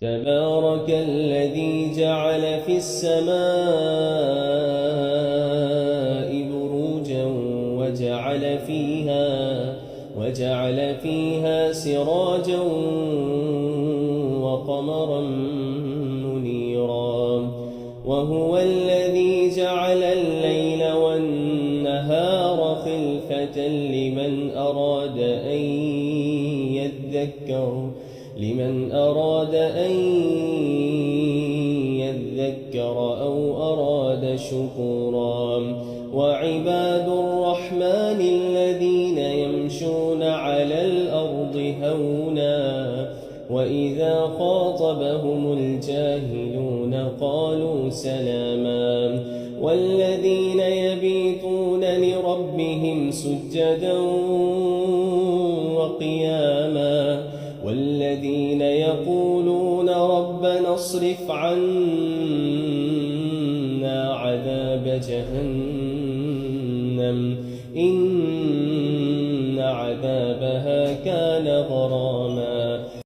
تبارك الذي جعل في السماء بروجا وجعل فيها سراجا وقمرا منيرا وهو الذي جعل الليل والنهار خلفة لمن أراد أن يذكر أو أراد شكورا وعباد الرحمن الذين يمشون على الأرض هونا وإذا خاطبهم الجاهلون قالوا سلاما والذين يبيتون لربهم سجدا وقياما والذين يقولون ربنا اصرف عنا عذاب جهنم إن عذابها كان غراما